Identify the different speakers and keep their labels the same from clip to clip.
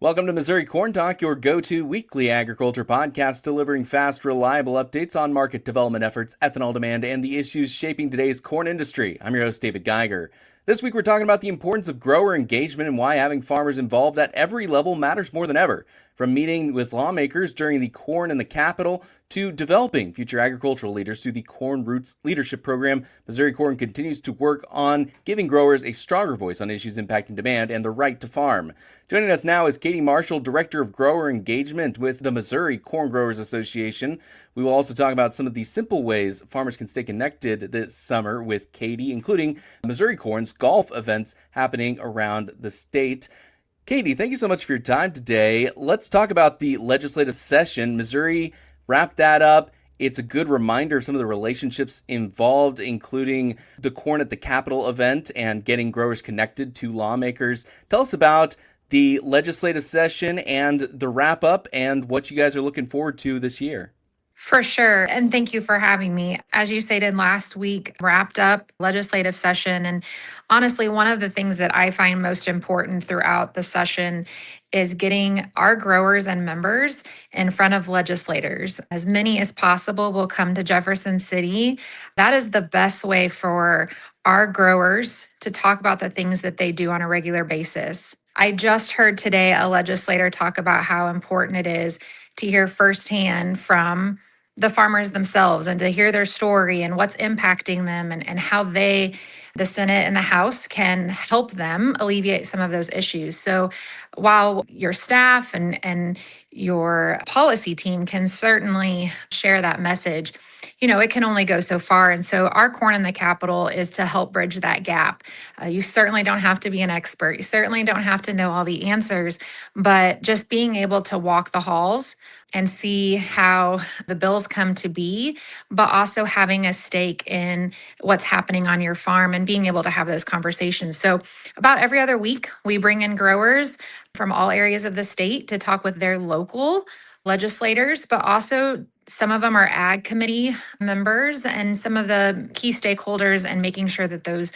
Speaker 1: Welcome to Missouri Corn Talk, your go-to weekly agriculture podcast delivering fast, reliable updates on market development efforts, ethanol demand, and the issues shaping today's corn industry. I'm your host, David Geiger. This week, we're talking about the importance of grower engagement and why having farmers involved at every level matters more than ever. From meeting with lawmakers during the Corn in the Capitol to developing future agricultural leaders through the Corn Roots Leadership Program, MissouriCorn continues to work on giving growers a stronger voice on issues impacting demand and the right to farm. Joining us now is Katie Marshall, Director of Grower Engagement with the Missouri Corn Growers Association. We will also talk about some of the simple ways farmers can stay connected this summer with Katie, including MissouriCorn's golf events happening around the state. Katie, thank you so much for your time today. Let's talk about the legislative session. Missouri wrapped that up. It's a good reminder of some of the relationships involved, including the Corn at the Capitol event and getting growers connected to lawmakers. Tell us about the legislative session and the wrap up and what you guys are looking forward to this year.
Speaker 2: For sure. And thank you for having me. As you stated last week, wrapped up legislative session. And honestly, one of the things that I find most important throughout the session is getting our growers and members in front of legislators. As many as possible will come to Jefferson City. That is the best way for our growers to talk about the things that they do on a regular basis. I just heard today a legislator talk about how important it is to hear firsthand from the farmers themselves and to hear their story and what's impacting them and how they, the Senate and the House, can help them alleviate some of those issues. So while your staff and your policy team can certainly share that message, it can only go so far. And so our Corn in the Capitol is to help bridge that gap. You certainly don't have to be an expert. You certainly don't have to know all the answers, but just being able to walk the halls and see how the bills come to be, but also having a stake in what's happening on your farm and being able to have those conversations. So about every other week, we bring in growers from all areas of the state to talk with their local legislators, but also some of them are ag committee members and some of the key stakeholders, and making sure that those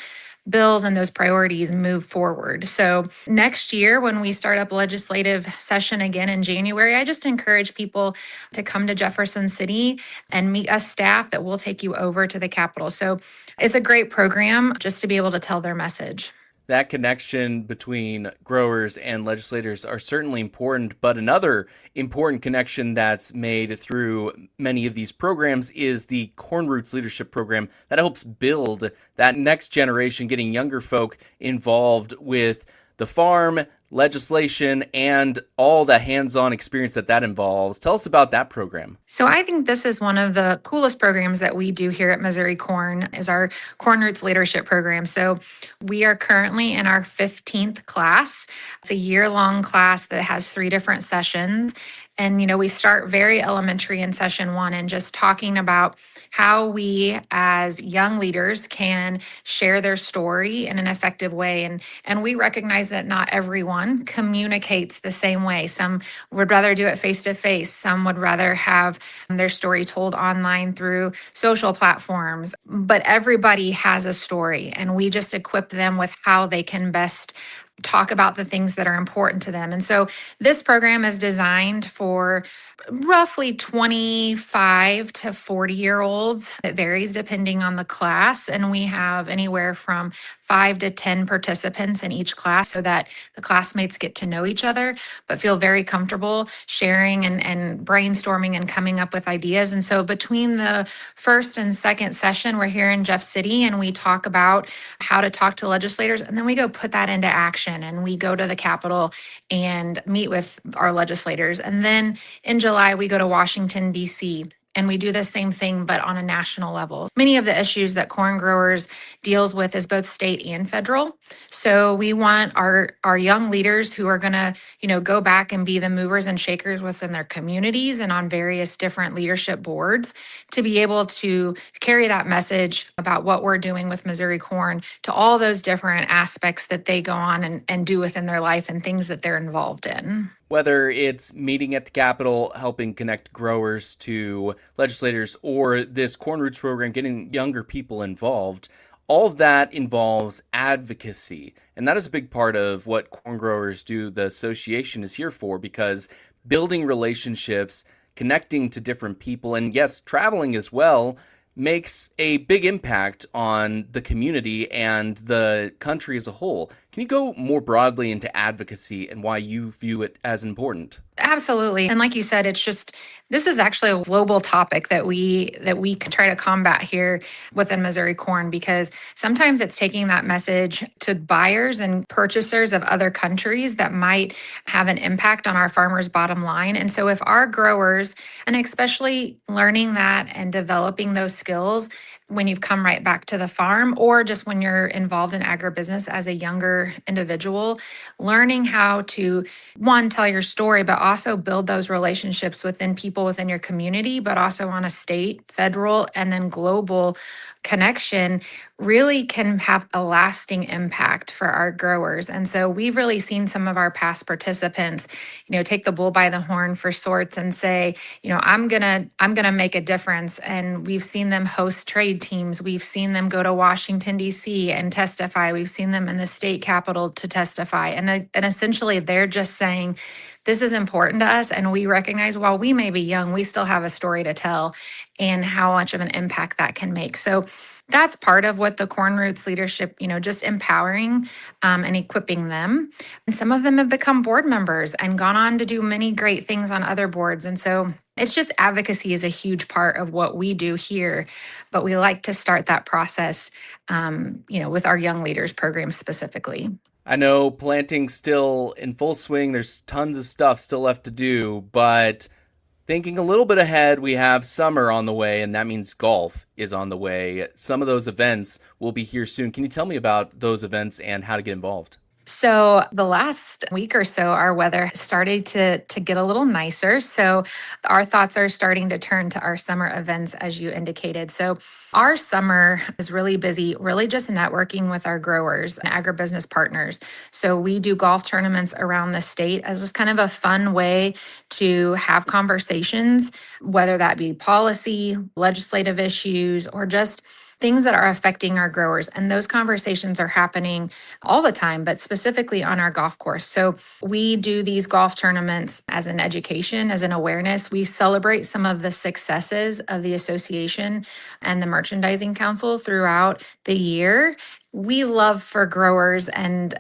Speaker 2: bills and those priorities move forward. So next year, when we start up legislative session again in January, I just encourage people to come to Jefferson City and meet us staff that will take you over to the Capitol. So it's a great program just to be able to tell their message.
Speaker 1: That connection between growers and legislators are certainly important, but another important connection that's made through many of these programs is the Corn Roots Leadership Program that helps build that next generation, getting younger folk involved with the farm, legislation, and all the hands-on experience that involves. Tell us about that program.
Speaker 2: So I think this is one of the coolest programs that we do here at MissouriCorn is our Corn Roots Leadership Program. So we are currently in our 15th class. It's a year-long class that has 3 different sessions. And, we start very elementary in session 1 and just talking about how we as young leaders can share their story in an effective way. And we recognize that not everyone communicates the same way. Some would rather do it face to face. Some would rather have their story told online through social platforms. But everybody has a story, and we just equip them with how they can best talk about the things that are important to them. And so this program is designed for roughly 25 to 40-year-olds. It varies depending on the class. And we have anywhere from 5 to 10 participants in each class so that the classmates get to know each other, but feel very comfortable sharing and brainstorming and coming up with ideas. And so between the first and second session, we're here in Jeff City and we talk about how to talk to legislators. And then we go put that into action and we go to the Capitol and meet with our legislators. And then in July, we go to Washington, D.C., and we do the same thing, but on a national level. Many of the issues that corn growers deals with is both state and federal. So we want our young leaders who are going to, go back and be the movers and shakers within their communities and on various different leadership boards to be able to carry that message about what we're doing with MissouriCorn to all those different aspects that they go on and do within their life and things that they're involved in.
Speaker 1: Whether it's meeting at the Capitol, helping connect growers to legislators, or this Corn Roots program, getting younger people involved, all of that involves advocacy. And that is a big part of what corn growers do, the association is here for, because building relationships, connecting to different people, and yes, traveling as well, makes a big impact on the community and the country as a whole. Can you go more broadly into advocacy and why you view it as important?
Speaker 2: Absolutely. And like you said, this is actually a global topic that we can try to combat here within MissouriCorn, because sometimes it's taking that message to buyers and purchasers of other countries that might have an impact on our farmers' bottom line. And so if our growers, and especially learning that and developing those skills when you've come right back to the farm, or just when you're involved in agribusiness as a younger individual, learning how to, one, tell your story, but also build those relationships within people within your community, but also on a state, federal, and then global connection, really can have a lasting impact for our growers. And so we've really seen some of our past participants, take the bull by the horn for sorts and say, I'm gonna make a difference. And we've seen them host trade teams. We've seen them go to Washington, D.C. and testify. We've seen them in the state capitol to testify. And essentially they're just saying, this is important to us. And we recognize while we may be young, we still have a story to tell and how much of an impact that can make. So that's part of what the Corn Roots leadership, just empowering and equipping them. And some of them have become board members and gone on to do many great things on other boards. And so it's just advocacy is a huge part of what we do here. But we like to start that process, with our young leaders program specifically.
Speaker 1: I know planting's still in full swing. There's tons of stuff still left to do, but thinking a little bit ahead, we have summer on the way, and that means golf is on the way. Some of those events will be here soon. Can you tell me about those events and how to get involved?
Speaker 2: So the last week or so, our weather has started to get a little nicer. So our thoughts are starting to turn to our summer events, as you indicated. So our summer is really busy, really just networking with our growers and agribusiness partners. So we do golf tournaments around the state as just kind of a fun way to have conversations, whether that be policy, legislative issues, or just things that are affecting our growers. And those conversations are happening all the time, but specifically on our golf course. So we do these golf tournaments as an education, as an awareness. We celebrate some of the successes of the association and the merchandising council throughout the year. We love for growers and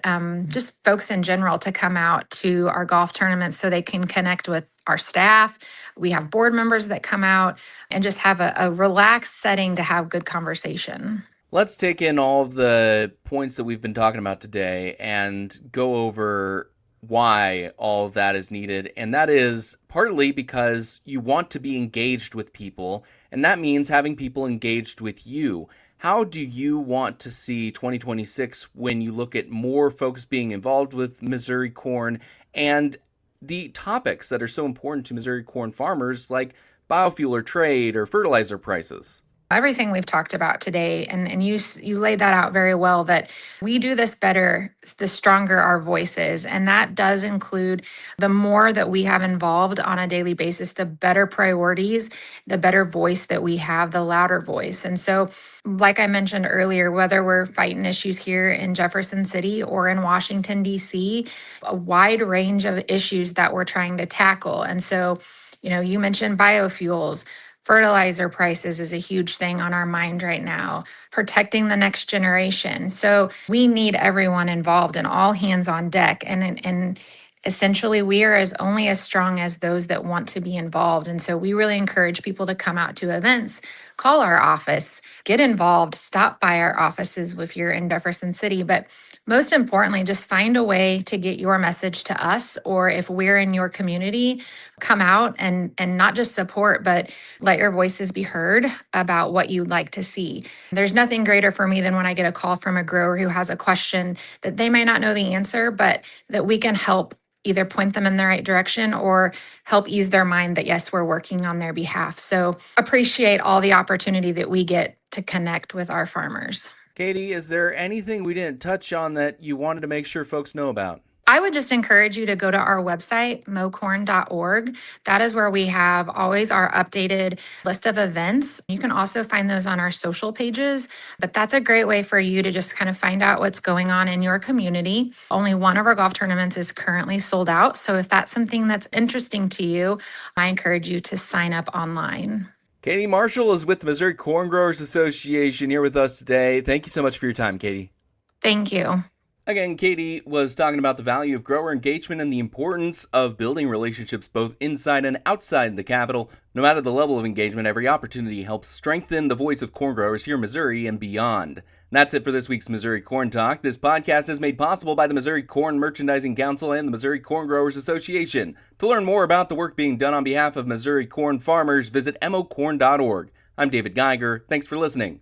Speaker 2: just folks in general to come out to our golf tournaments so they can connect with our staff. We have board members that come out and just have a relaxed setting to have good conversation.
Speaker 1: Let's take in all of the points that we've been talking about today and go over why all of that is needed. And that is partly because you want to be engaged with people, and that means having people engaged with you. How do you want to see 2026 when you look at more folks being involved with MissouriCorn and the topics that are so important to MissouriCorn farmers, like biofuel or trade or fertilizer prices?
Speaker 2: Everything we've talked about today, and you laid that out very well, that we do this better the stronger our voice is. And that does include the more that we have involved on a daily basis, the better priorities, the better voice that we have, the louder voice. And so, like I mentioned earlier, whether we're fighting issues here in Jefferson City or in Washington, D.C., a wide range of issues that we're trying to tackle. And so, you mentioned biofuels. Fertilizer prices is a huge thing on our mind right now, protecting the next generation. So we need everyone involved and all hands on deck. And essentially, we are only as strong as those that want to be involved. And so we really encourage people to come out to events, call our office, get involved, stop by our offices if you're in Jefferson City. But most importantly, just find a way to get your message to us, or if we're in your community, come out and not just support, but let your voices be heard about what you'd like to see. There's nothing greater for me than when I get a call from a grower who has a question that they may not know the answer, but that we can help either point them in the right direction or help ease their mind that, yes, we're working on their behalf. So appreciate all the opportunity that we get to connect with our farmers.
Speaker 1: Katie, is there anything we didn't touch on that you wanted to make sure folks know about?
Speaker 2: I would just encourage you to go to our website, mocorn.org. That is where we have always our updated list of events. You can also find those on our social pages, but that's a great way for you to just kind of find out what's going on in your community. Only one of our golf tournaments is currently sold out. So if that's something that's interesting to you, I encourage you to sign up online.
Speaker 1: Katie Marshall is with the Missouri Corn Growers Association here with us today. Thank you so much for your time, Katie.
Speaker 2: Thank you.
Speaker 1: Again, Katie was talking about the value of grower engagement and the importance of building relationships both inside and outside the Capitol. No matter the level of engagement, every opportunity helps strengthen the voice of corn growers here in Missouri and beyond. And that's it for this week's Missouri Corn Talk. This podcast is made possible by the Missouri Corn Merchandising Council and the Missouri Corn Growers Association. To learn more about the work being done on behalf of Missouri corn farmers, visit mocorn.org. I'm David Geiger. Thanks for listening.